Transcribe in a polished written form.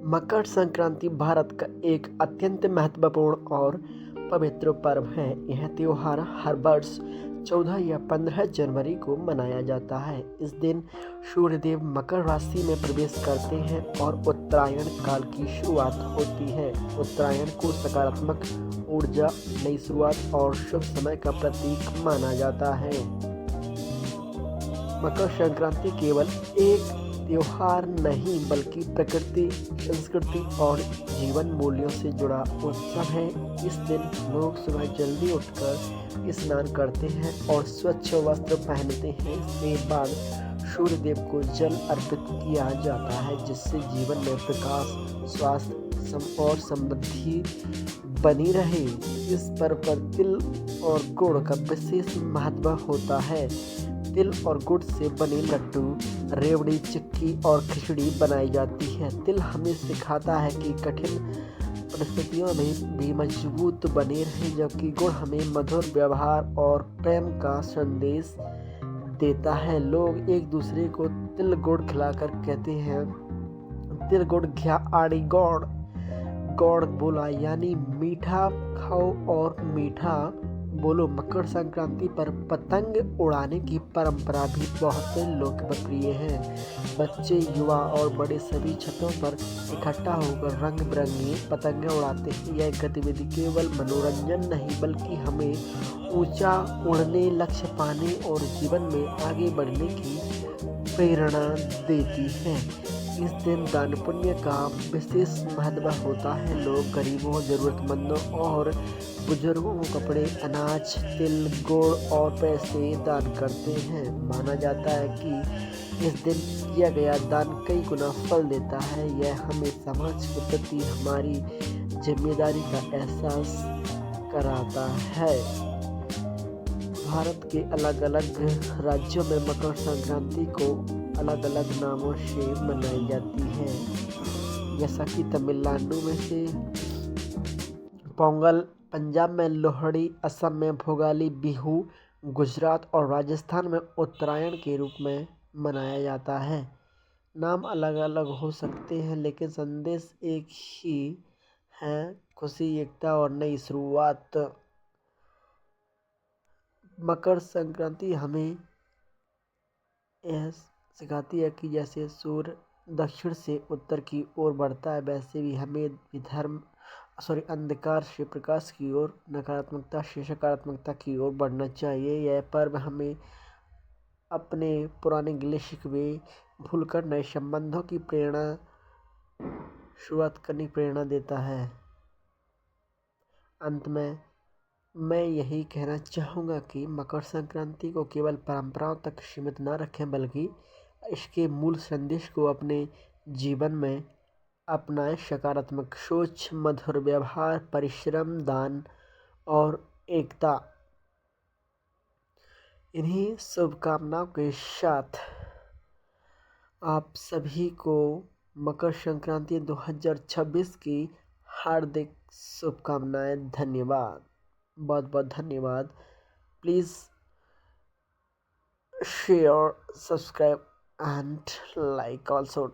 मकर संक्रांति भारत का एक अत्यंत महत्वपूर्ण और पवित्र पर्व है। यह त्योहार हर वर्ष 14 या 15 जनवरी को मनाया जाता है। इस दिन सूर्यदेव मकर राशि में प्रवेश करते हैं और उत्तरायण काल की शुरुआत होती है। उत्तरायण को सकारात्मक ऊर्जा, नई शुरुआत और शुभ समय का प्रतीक माना जाता है। मकर संक्रांति केवल एक त्योहार नहीं बल्कि प्रकृति, संस्कृति और जीवन मूल्यों से जुड़ा उत्सव है। इस दिन लोग सुबह जल्दी उठकर स्नान करते हैं और स्वच्छ वस्त्र पहनते हैं। इसके बाद सूर्य देव को जल अर्पित किया जाता है, जिससे जीवन में प्रकाश, स्वास्थ्य और समृद्धि बनी रहे। इस पर्व पर तिल और गुड़ का विशेष महत्व होता है। तिल और गुड़ से बने लड्डू, रेवड़ी, चिक्की और खिचड़ी बनाई जाती है। तिल हमें सिखाता है कि कठिन परिस्थितियों में भी मजबूत बने रहें, जबकि गुड़ हमें मधुर व्यवहार और प्रेम का संदेश देता है। लोग एक दूसरे को तिल गुड़ खिलाकर कहते हैं, तिल गुड़ घ्या आड़ी गौड़। गौड़ बोला यानी मीठा खाओ और मीठा बोलो। मकर संक्रांति पर पतंग उड़ाने की परंपरा भी बहुत लोकप्रिय है। बच्चे, युवा और बड़े सभी छतों पर इकट्ठा होकर रंग बिरंगी पतंगें उड़ाते हैं। यह गतिविधि केवल मनोरंजन नहीं बल्कि हमें ऊंचा उड़ने, लक्ष्य पाने और जीवन में आगे बढ़ने की प्रेरणा देती है। इस दिन दान पुण्य का विशेष महत्व होता है। लोग गरीबों, जरूरतमंदों और बुजुर्गों को कपड़े, अनाज, तिल, गुड़ और पैसे दान करते हैं। माना जाता है कि इस दिन किया गया दान कई गुना फल देता है। यह हमें समाज के प्रति हमारी जिम्मेदारी का एहसास कराता है। भारत के अलग अलग राज्यों में मकर संक्रांति को अलग अलग नामों से मनाई जाती है, जैसा कि तमिलनाडु में से पोंगल, पंजाब में लोहड़ी, असम में भोगाली बिहू, गुजरात और राजस्थान में उत्तरायण के रूप में मनाया जाता है। नाम अलग अलग हो सकते हैं लेकिन संदेश एक ही है, खुशी, एकता और नई शुरुआत। मकर संक्रांति हमें यह सिखाती है कि जैसे सूर्य दक्षिण से उत्तर की ओर बढ़ता है, वैसे भी हमें अंधकार से प्रकाश की ओर, नकारात्मकता से सकारात्मकता की ओर बढ़ना चाहिए। यह पर्व हमें अपने पुराने गिले शिकवे भूलकर नए संबंधों की शुरुआत करने की प्रेरणा देता है। अंत में मैं यही कहना चाहूँगा कि मकर संक्रांति को केवल परंपराओं तक सीमित न रखें बल्कि इसके मूल संदेश को अपने जीवन में अपनाएं। सकारात्मक सोच, मधुर व्यवहार, परिश्रम, दान और एकता, इन्हीं शुभकामनाओं के साथ आप सभी को मकर संक्रांति 2026 की हार्दिक शुभकामनाएं। धन्यवाद, बहुत बहुत धन्यवाद। Please share, subscribe and like also.